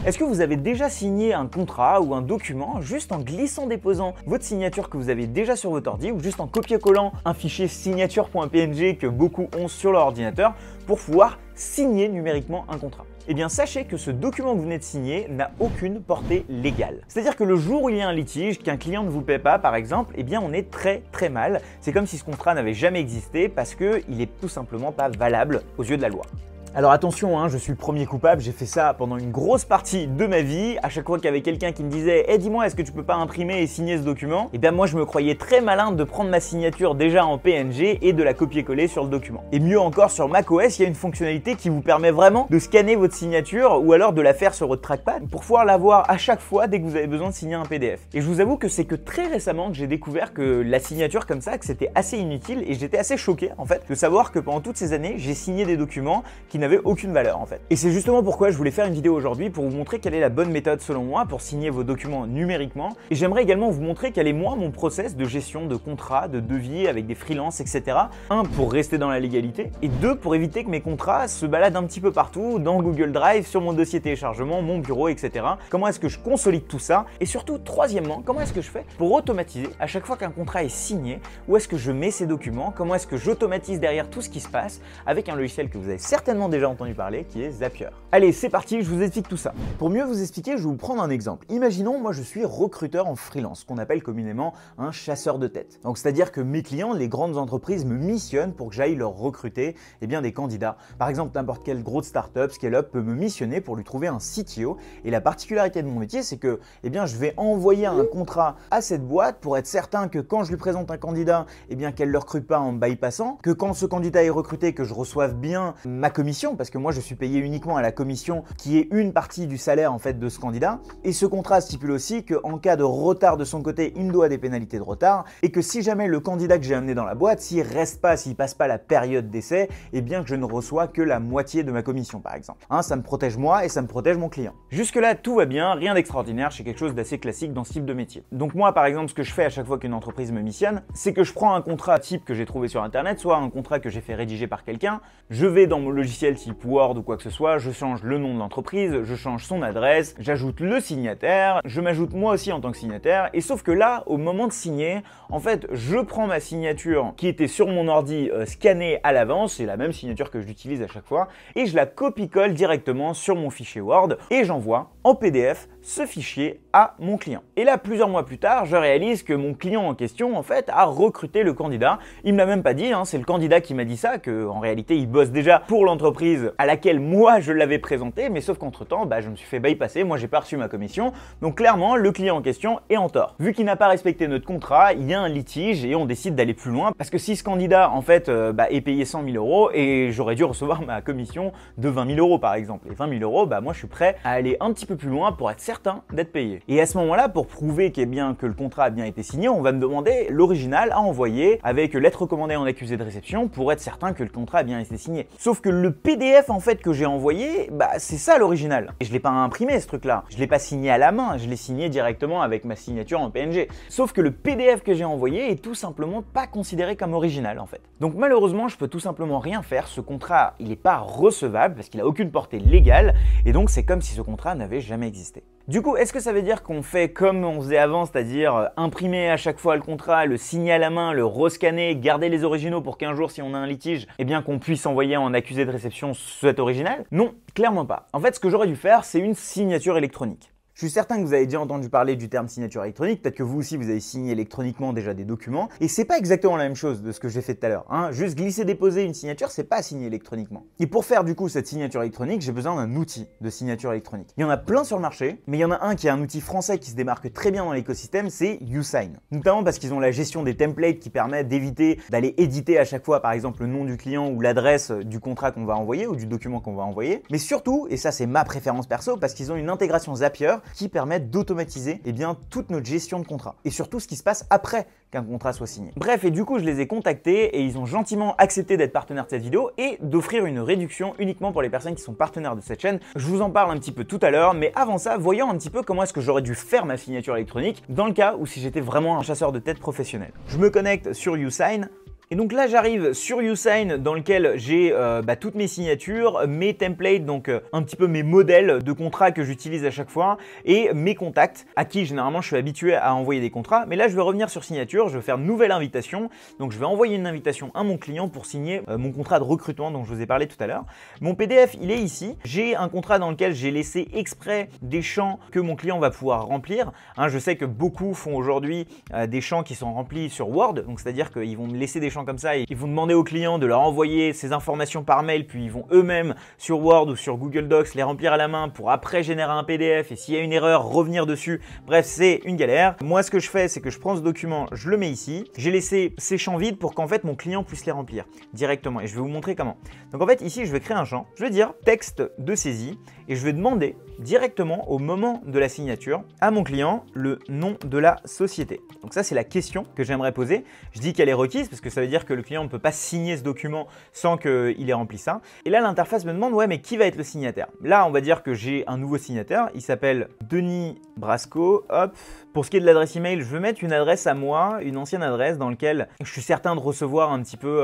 Est-ce que vous avez déjà signé un contrat ou un document juste en glissant-déposant votre signature que vous avez déjà sur votre ordi ou juste en copier-collant un fichier signature.png que beaucoup ont sur leur ordinateur pour pouvoir signer numériquement un contrat? Eh bien, sachez que ce document que vous venez de signer n'a aucune portée légale. C'est-à-dire que le jour où il y a un litige, qu'un client ne vous paie pas par exemple, eh bien on est très mal. C'est comme si ce contrat n'avait jamais existé parce qu'il est tout simplement pas valable aux yeux de la loi. Alors attention, hein, je suis le premier coupable, j'ai fait ça pendant une grosse partie de ma vie. À chaque fois qu'il y avait quelqu'un qui me disait « dis-moi, est-ce que tu peux pas imprimer et signer ce document ?» Eh bien moi je me croyais très malin de prendre ma signature déjà en PNG et de la copier-coller sur le document. Et mieux encore, sur macOS, il y a une fonctionnalité qui vous permet vraiment de scanner votre signature ou alors de la faire sur votre trackpad pour pouvoir la voir à chaque fois dès que vous avez besoin de signer un PDF. Et je vous avoue que c'est que très récemment que j'ai découvert que la signature comme ça, que c'était assez inutile et j'étais assez choqué en fait de savoir que pendant toutes ces années, j'ai signé des documents qui n'avait aucune valeur en fait. Et c'est justement pourquoi je voulais faire une vidéo aujourd'hui pour vous montrer quelle est la bonne méthode selon moi pour signer vos documents numériquement. Et j'aimerais également vous montrer quel est moi mon process de gestion de contrats, de devis avec des freelances, etc. Un, pour rester dans la légalité et deux, pour éviter que mes contrats se baladent un petit peu partout dans Google Drive, sur mon dossier téléchargement, mon bureau, etc. Comment est-ce que je consolide tout ça? Et surtout, troisièmement, comment est-ce que je fais pour automatiser à chaque fois qu'un contrat est signé? Où est-ce que je mets ces documents? Comment est-ce que j'automatise derrière tout ce qui se passe avec un logiciel que vous avez certainement déjà entendu parler, qui est Zapier. Allez, c'est parti, je vous explique tout ça. Pour mieux vous expliquer, je vais vous prendre un exemple. Imaginons, moi je suis recruteur en freelance, qu'on appelle communément un chasseur de tête. Donc c'est-à-dire que mes clients, les grandes entreprises, me missionnent pour que j'aille leur recruter des candidats. Par exemple, n'importe quelle grosse startup, scale-up peut me missionner pour lui trouver un CTO. Et la particularité de mon métier, c'est que je vais envoyer un contrat à cette boîte pour être certain que quand je lui présente un candidat, qu'elle ne le recrute pas en bypassant, que quand ce candidat est recruté, que je reçoive bien ma commission, parce que moi je suis payé uniquement à la commission qui est une partie du salaire en fait de ce candidat. Et ce contrat stipule aussi qu'en cas de retard de son côté, il me doit des pénalités de retard et que si jamais le candidat que j'ai amené dans la boîte, s'il passe pas la période d'essai, que je ne reçois que la moitié de ma commission par exemple. Ça me protège moi et ça me protège mon client. Jusque là tout va bien, rien d'extraordinaire, c'est quelque chose d'assez classique dans ce type de métier. Donc moi par exemple, ce que je fais à chaque fois qu'une entreprise me missionne, c'est que je prends un contrat type que j'ai trouvé sur internet, soit un contrat que j'ai fait rédiger par quelqu'un, je vais dans mon logiciel type Word ou quoi que ce soit, je change le nom de l'entreprise, je change son adresse, j'ajoute le signataire, je m'ajoute moi aussi en tant que signataire, et sauf que là, au moment de signer, en fait, je prends ma signature qui était sur mon ordi scannée à l'avance, c'est la même signature que j'utilise à chaque fois, et je la copie-colle directement sur mon fichier Word, et j'envoie en PDF ce fichier à mon client. Et là, plusieurs mois plus tard, je réalise que mon client en question, en fait, a recruté le candidat. Il me l'a même pas dit, c'est le candidat qui m'a dit ça, qu'en réalité, il bosse déjà pour l'entreprise à laquelle moi, je l'avais présenté, mais sauf qu'entre-temps, je me suis fait bypasser, moi, j'ai pas reçu ma commission. Donc clairement, le client en question est en tort. Vu qu'il n'a pas respecté notre contrat, il y a un litige et on décide d'aller plus loin, parce que si ce candidat, en fait, est payé 100 000 € et j'aurais dû recevoir ma commission de 20 000 € par exemple. Et 20 000 €, moi, je suis prêt à aller un petit peu plus loin pour être certain d'être payé. Et à ce moment-là, pour prouver que le contrat a bien été signé, on va me demander l'original à envoyer avec lettre recommandée en accusé de réception pour être certain que le contrat a bien été signé. Sauf que le PDF en fait que j'ai envoyé, c'est ça l'original. Et je l'ai pas imprimé ce truc-là. Je l'ai pas signé à la main, je l'ai signé directement avec ma signature en PNG. Sauf que le PDF que j'ai envoyé est tout simplement pas considéré comme original en fait. Donc malheureusement, je peux tout simplement rien faire. Ce contrat, il est pas recevable parce qu'il a aucune portée légale et donc c'est comme si ce contrat n'avait jamais existé. Du coup, est-ce que ça veut dire qu'on fait comme on faisait avant, c'est-à-dire imprimer à chaque fois le contrat, le signer à la main, le rescanner, garder les originaux pour qu'un jour, si on a un litige, qu'on puisse envoyer en accusé de réception cet original? Non, clairement pas. En fait, ce que j'aurais dû faire, c'est une signature électronique. Je suis certain que vous avez déjà entendu parler du terme signature électronique, peut-être que vous aussi vous avez signé électroniquement déjà des documents, et c'est pas exactement la même chose de ce que j'ai fait tout à l'heure. Juste glisser-déposer une signature, c'est pas signer électroniquement. Et pour faire du coup cette signature électronique, j'ai besoin d'un outil de signature électronique. Il y en a plein sur le marché, mais il y en a un qui est un outil français qui se démarque très bien dans l'écosystème, c'est YouSign. Notamment parce qu'ils ont la gestion des templates qui permet d'éviter d'aller éditer à chaque fois par exemple le nom du client ou l'adresse du contrat qu'on va envoyer ou du document qu'on va envoyer. Mais surtout, et ça c'est ma préférence perso, parce qu'ils ont une intégration Zapier qui permettent d'automatiser toute notre gestion de contrat et surtout ce qui se passe après qu'un contrat soit signé. Bref, et du coup je les ai contactés et ils ont gentiment accepté d'être partenaires de cette vidéo et d'offrir une réduction uniquement pour les personnes qui sont partenaires de cette chaîne. Je vous en parle un petit peu tout à l'heure, mais avant ça, voyons un petit peu comment est-ce que j'aurais dû faire ma signature électronique dans le cas où si j'étais vraiment un chasseur de tête professionnel. Je me connecte sur YouSign. Et donc là, j'arrive sur YouSign dans lequel j'ai toutes mes signatures, mes templates, donc un petit peu mes modèles de contrats que j'utilise à chaque fois et mes contacts à qui généralement je suis habitué à envoyer des contrats. Mais là, je vais revenir sur signature, je vais faire une nouvelle invitation. Donc je vais envoyer une invitation à mon client pour signer mon contrat de recrutement dont je vous ai parlé tout à l'heure. Mon PDF, il est ici. J'ai un contrat dans lequel j'ai laissé exprès des champs que mon client va pouvoir remplir. Hein, je sais que beaucoup font aujourd'hui des champs qui sont remplis sur Word, donc c'est-à-dire qu'ils vont me laisser des champs comme ça et ils vont demander au client de leur envoyer ces informations par mail, puis ils vont eux-mêmes sur Word ou sur Google Docs les remplir à la main pour après générer un PDF et s'il y a une erreur, revenir dessus. Bref, c'est une galère. Moi, ce que je fais, c'est que je prends ce document, je le mets ici. J'ai laissé ces champs vides pour qu'en fait mon client puisse les remplir directement et je vais vous montrer comment. Donc en fait, ici, je vais créer un champ. Je vais dire texte de saisie et je vais demander directement au moment de la signature à mon client le nom de la société. Donc ça, c'est la question que j'aimerais poser. Je dis qu'elle est requise parce que ça veut dire que le client ne peut pas signer ce document sans qu'il ait rempli ça. Et là, l'interface me demande, ouais, mais qui va être le signataire? Là, on va dire que j'ai un nouveau signataire. Il s'appelle Denis Brasco. Hop. Pour ce qui est de l'adresse email, je veux mettre une adresse à moi, une ancienne adresse dans laquelle je suis certain de recevoir un petit peu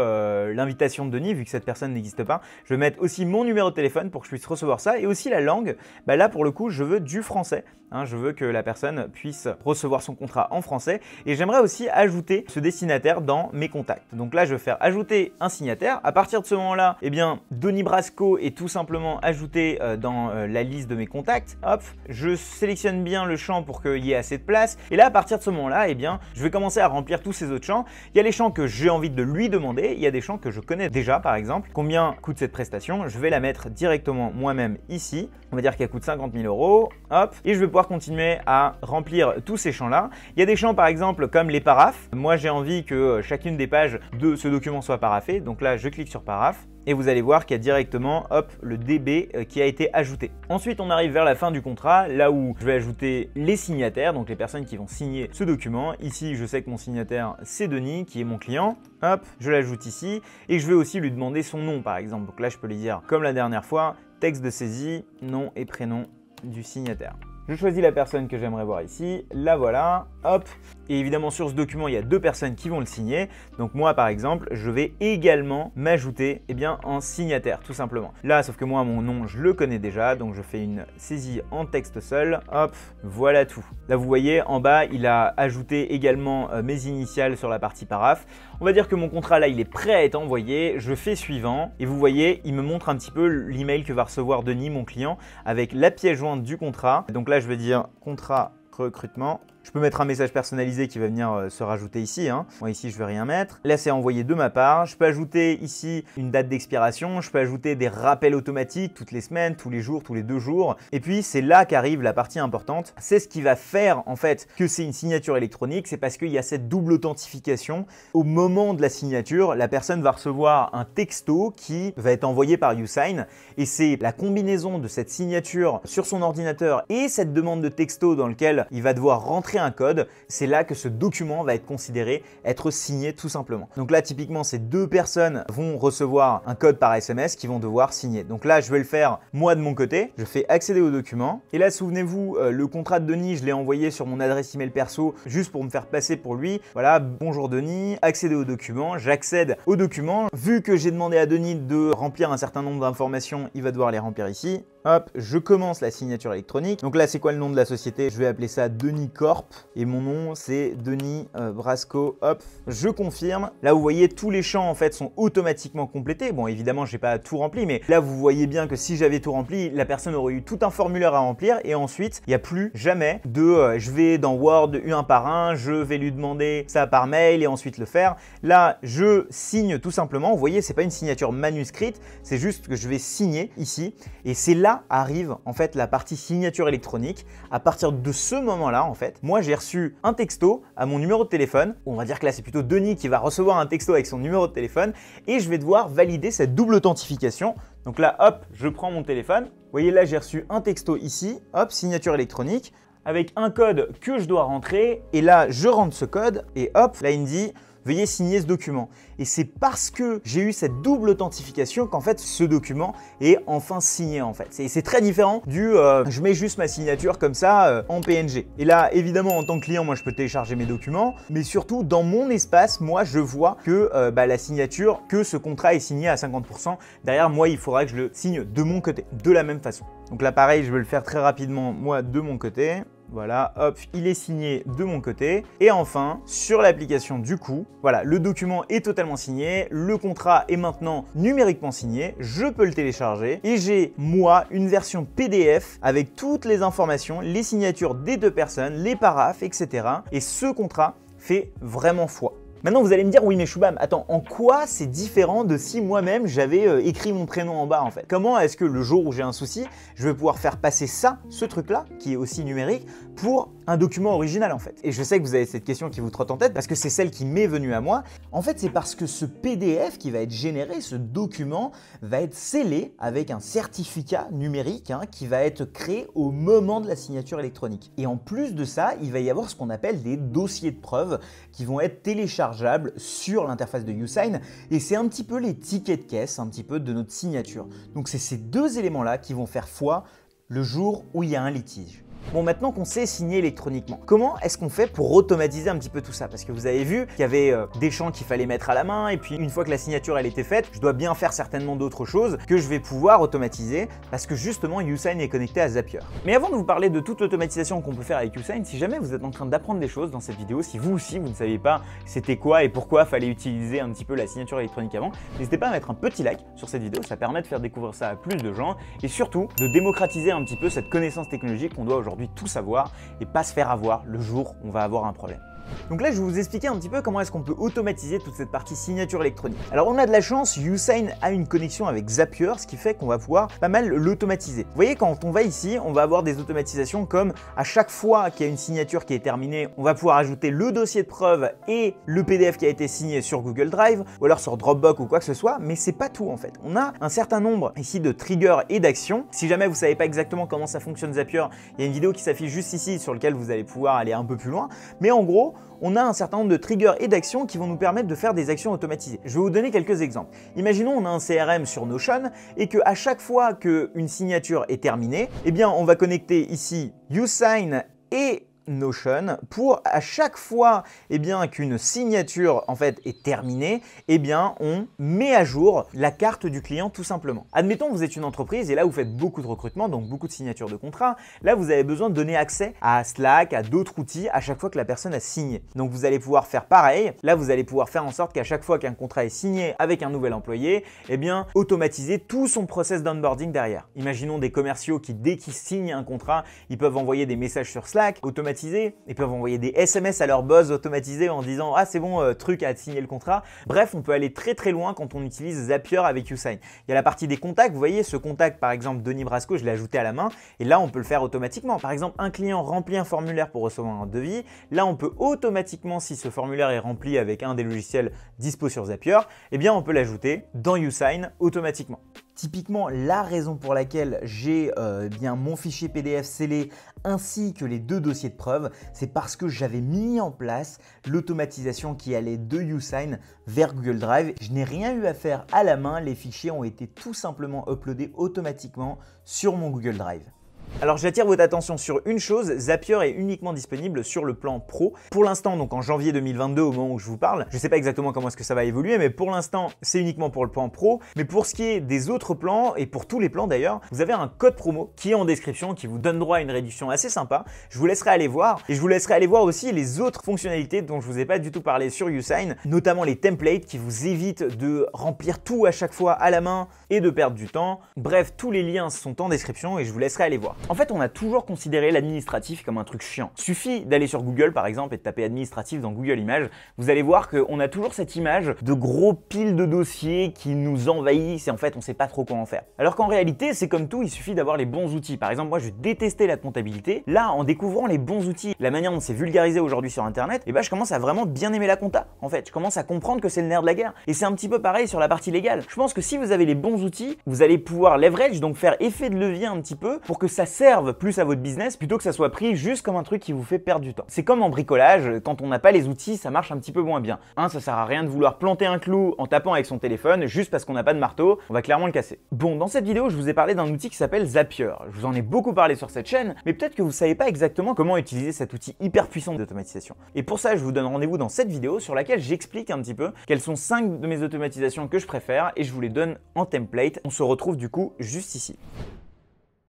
l'invitation de Denis, vu que cette personne n'existe pas. Je vais mettre aussi mon numéro de téléphone pour que je puisse recevoir ça et aussi la langue. Là, pour le coup, je veux du français. Hein, je veux que la personne puisse recevoir son contrat en français et j'aimerais aussi ajouter ce destinataire dans mes contacts. Donc là, je vais faire ajouter un signataire. À partir de ce moment-là, eh bien, Denis Brasco est tout simplement ajouté dans la liste de mes contacts. Hop, je sélectionne bien le champ pour qu'il y ait assez de place. Et là, à partir de ce moment-là, eh bien, je vais commencer à remplir tous ces autres champs. Il y a les champs que j'ai envie de lui demander. Il y a des champs que je connais déjà, par exemple. Combien coûte cette prestation? Je vais la mettre directement moi-même ici. On va dire qu'elle coûte 50 000 €. Hop, et je vais pouvoir continuer à remplir tous ces champs-là. Il y a des champs, par exemple, comme les paraphes. Moi, j'ai envie que chacune des pages de ce document soit paraphée. Donc là, je clique sur paraphe. Et vous allez voir qu'il y a directement le DB qui a été ajouté. Ensuite, on arrive vers la fin du contrat, là où je vais ajouter les signataires, donc les personnes qui vont signer ce document. Ici, je sais que mon signataire, c'est Denis, qui est mon client. Hop, je l'ajoute ici. Et je vais aussi lui demander son nom, par exemple. Donc là, je peux lui dire, comme la dernière fois, texte de saisie, nom et prénom du signataire. Je choisis la personne que j'aimerais voir ici, la voilà, hop. Et évidemment, sur ce document, il y a deux personnes qui vont le signer. Donc moi, par exemple, je vais également m'ajouter en signataire, tout simplement. Là, sauf que moi, mon nom, je le connais déjà. Donc je fais une saisie en texte seul, hop, voilà tout. Là, vous voyez, en bas, il a ajouté également mes initiales sur la partie paraphe. On va dire que mon contrat, là, il est prêt à être envoyé. Je fais suivant. Et vous voyez, il me montre un petit peu l'email que va recevoir Denis, mon client, avec la pièce jointe du contrat. Donc là, je vais dire contrat recrutement. Je peux mettre un message personnalisé qui va venir se rajouter ici. Moi ici, je ne vais rien mettre. Là, c'est envoyé de ma part. Je peux ajouter ici une date d'expiration. Je peux ajouter des rappels automatiques toutes les semaines, tous les jours, tous les 2 jours. Et puis, c'est là qu'arrive la partie importante. C'est ce qui va faire en fait que c'est une signature électronique. C'est parce qu'il y a cette double authentification. Au moment de la signature, la personne va recevoir un texto qui va être envoyé par YouSign. Et c'est la combinaison de cette signature sur son ordinateur et cette demande de texto dans lequel il va devoir rentrer un code, c'est là que ce document va être considéré être signé tout simplement. Donc là, typiquement, ces deux personnes vont recevoir un code par SMS qu'ils vont devoir signer. Donc là, je vais le faire moi de mon côté. Je fais accéder au document. Et là, souvenez-vous, le contrat de Denis, je l'ai envoyé sur mon adresse email perso juste pour me faire passer pour lui. Voilà, bonjour Denis, accéder au document. J'accède au document. Vu que j'ai demandé à Denis de remplir un certain nombre d'informations, il va devoir les remplir ici. Hop, je commence la signature électronique. Donc là, c'est quoi le nom de la société? Je vais appeler ça Denis Corp et mon nom, c'est Denis Brasco. Hop, je confirme. Là, vous voyez, tous les champs en fait sont automatiquement complétés. Bon, évidemment, j'ai pas tout rempli, mais là, vous voyez bien que si j'avais tout rempli, la personne aurait eu tout un formulaire à remplir et ensuite, il n'y a plus jamais de je vais dans Word un par un, je vais lui demander ça par mail et ensuite le faire. Là, je signe tout simplement. Vous voyez, c'est pas une signature manuscrite, c'est juste que je vais signer ici et c'est là arrive en fait la partie signature électronique. À partir de ce moment-là, en fait, moi j'ai reçu un texto à mon numéro de téléphone. On va dire que là c'est plutôt Denis qui va recevoir un texto avec son numéro de téléphone et je vais devoir valider cette double authentification. Donc là, hop, je prends mon téléphone. Vous voyez là, j'ai reçu un texto ici, hop, signature électronique avec un code que je dois rentrer et là je rentre ce code et hop, là il me dit veuillez signer ce document. Et c'est parce que j'ai eu cette double authentification qu'en fait ce document est enfin signé en fait. C'est très différent du je mets juste ma signature comme ça en PNG. Et là évidemment en tant que client moi je peux télécharger mes documents, mais surtout dans mon espace moi je vois que la signature, que ce contrat est signé à 50%. Derrière moi il faudra que je le signe de mon côté, de la même façon. Donc là pareil je vais le faire très rapidement moi de mon côté. Voilà, hop, il est signé de mon côté. Et enfin, sur l'application du coup, voilà, le document est totalement signé, le contrat est maintenant numériquement signé, je peux le télécharger et j'ai, moi, une version PDF avec toutes les informations, les signatures des deux personnes, les paraphes, etc. Et ce contrat fait vraiment foi. Maintenant, vous allez me dire, oui, mais Shubham, attends, en quoi c'est différent de si moi-même j'avais écrit mon prénom en bas en fait? Comment est-ce que le jour où j'ai un souci, je vais pouvoir faire passer ça, ce truc-là, qui est aussi numérique, pour un document original en fait? Et je sais que vous avez cette question qui vous trotte en tête parce que c'est celle qui m'est venue à moi. En fait, c'est parce que ce PDF qui va être généré, ce document, va être scellé avec un certificat numérique qui va être créé au moment de la signature électronique. Et en plus de ça, il va y avoir ce qu'on appelle des dossiers de preuves qui vont être téléchargeables sur l'interface de YouSign et c'est un petit peu les tickets de caisse, un petit peu de notre signature. Donc c'est ces deux éléments-là qui vont faire foi le jour où il y a un litige. Bon, maintenant qu'on sait signer électroniquement, comment est-ce qu'on fait pour automatiser un petit peu tout ça? Parce que vous avez vu qu'il y avait des champs qu'il fallait mettre à la main et puis une fois que la signature elle était faite, je dois bien faire certainement d'autres choses que je vais pouvoir automatiser parce que justement YouSign est connecté à Zapier. Mais avant de vous parler de toute l'automatisation qu'on peut faire avec YouSign, si jamais vous êtes en train d'apprendre des choses dans cette vidéo, si vous aussi vous ne saviez pas c'était quoi et pourquoi fallait utiliser un petit peu la signature électronique avant, n'hésitez pas à mettre un petit like sur cette vidéo, ça permet de faire découvrir ça à plus de gens et surtout de démocratiser un petit peu cette connaissance technologique qu'on doit aujourd'hui tout savoir et pas se faire avoir le jour où on va avoir un problème. Donc là, je vais vous expliquer un petit peu comment est-ce qu'on peut automatiser toute cette partie signature électronique. Alors on a de la chance, YouSign a une connexion avec Zapier, ce qui fait qu'on va pouvoir pas mal l'automatiser. Vous voyez, quand on va ici, on va avoir des automatisations comme à chaque fois qu'il y a une signature qui est terminée, on va pouvoir ajouter le dossier de preuve et le PDF qui a été signé sur Google Drive ou alors sur Dropbox ou quoi que ce soit, mais c'est pas tout en fait. On a un certain nombre ici de triggers et d'actions. Si jamais vous savez pas exactement comment ça fonctionne Zapier, il y a une vidéo qui s'affiche juste ici sur laquelle vous allez pouvoir aller un peu plus loin, mais en gros, on a un certain nombre de triggers et d'actions qui vont nous permettre de faire des actions automatisées. Je vais vous donner quelques exemples. Imaginons on a un CRM sur Notion et qu'à chaque fois qu'une signature est terminée, eh bien on va connecter ici YouSign et Notion pour à chaque fois qu'une signature en fait est terminée, on met à jour la carte du client tout simplement. Admettons que vous êtes une entreprise et là vous faites beaucoup de recrutement, donc beaucoup de signatures de contrats. Là vous avez besoin de donner accès à Slack, à d'autres outils à chaque fois que la personne a signé. Donc vous allez pouvoir faire pareil. Là vous allez pouvoir faire en sorte qu'à chaque fois qu'un contrat est signé avec un nouvel employé, automatiser tout son process d'onboarding derrière. Imaginons des commerciaux qui dès qu'ils signent un contrat, ils peuvent envoyer des messages sur Slack, automatiser. Ils peuvent envoyer des SMS à leur boss automatisés en disant « Ah c'est bon, truc à signer le contrat ». Bref, on peut aller très très loin quand on utilise Zapier avec YouSign. Il y a la partie des contacts, vous voyez ce contact par exemple Denis Brasco, je l'ai ajouté à la main et là on peut le faire automatiquement. Par exemple, un client remplit un formulaire pour recevoir un devis. Là on peut automatiquement, si ce formulaire est rempli avec un des logiciels dispo sur Zapier, on peut l'ajouter dans YouSign automatiquement. Typiquement, la raison pour laquelle j'ai mon fichier PDF scellé ainsi que les deux dossiers de preuve, c'est parce que j'avais mis en place l'automatisation qui allait de YouSign vers Google Drive. Je n'ai rien eu à faire à la main, les fichiers ont été tout simplement uploadés automatiquement sur mon Google Drive. Alors j'attire votre attention sur une chose, Zapier est uniquement disponible sur le plan pro. Pour l'instant, donc en janvier 2022 au moment où je vous parle, je ne sais pas exactement comment est-ce que ça va évoluer, mais pour l'instant c'est uniquement pour le plan pro. Mais pour ce qui est des autres plans, et pour tous les plans d'ailleurs, vous avez un code promo qui est en description, qui vous donne droit à une réduction assez sympa. Je vous laisserai aller voir, et je vous laisserai aller voir aussi les autres fonctionnalités dont je ne vous ai pas du tout parlé sur YouSign, notamment les templates qui vous évitent de remplir tout à chaque fois à la main et de perdre du temps. Bref, tous les liens sont en description et je vous laisserai aller voir. En fait, on a toujours considéré l'administratif comme un truc chiant. Suffit d'aller sur Google par exemple et de taper administratif dans Google Images. Vous allez voir qu'on a toujours cette image de gros piles de dossiers qui nous envahissent et en fait on sait pas trop comment faire. Alors qu'en réalité c'est comme tout, il suffit d'avoir les bons outils. Par exemple moi je détestais la comptabilité. Là en découvrant les bons outils, la manière dont c'est vulgarisé aujourd'hui sur internet, je commence à vraiment bien aimer la compta. En fait je commence à comprendre que c'est le nerf de la guerre. Et c'est un petit peu pareil sur la partie légale. Je pense que si vous avez les bons outils, vous allez pouvoir leverage, donc faire effet de levier un petit peu pour que ça serve plus à votre business plutôt que ça soit pris juste comme un truc qui vous fait perdre du temps. C'est comme en bricolage, quand on n'a pas les outils, ça marche un petit peu moins bien. Ça sert à rien de vouloir planter un clou en tapant avec son téléphone juste parce qu'on n'a pas de marteau, on va clairement le casser. Bon, dans cette vidéo, je vous ai parlé d'un outil qui s'appelle Zapier. Je vous en ai beaucoup parlé sur cette chaîne, mais peut-être que vous savez pas exactement comment utiliser cet outil hyper puissant d'automatisation. Et pour ça, je vous donne rendez-vous dans cette vidéo sur laquelle j'explique un petit peu quelles sont 5 de mes automatisations que je préfère et je vous les donne en template. On se retrouve du coup juste ici.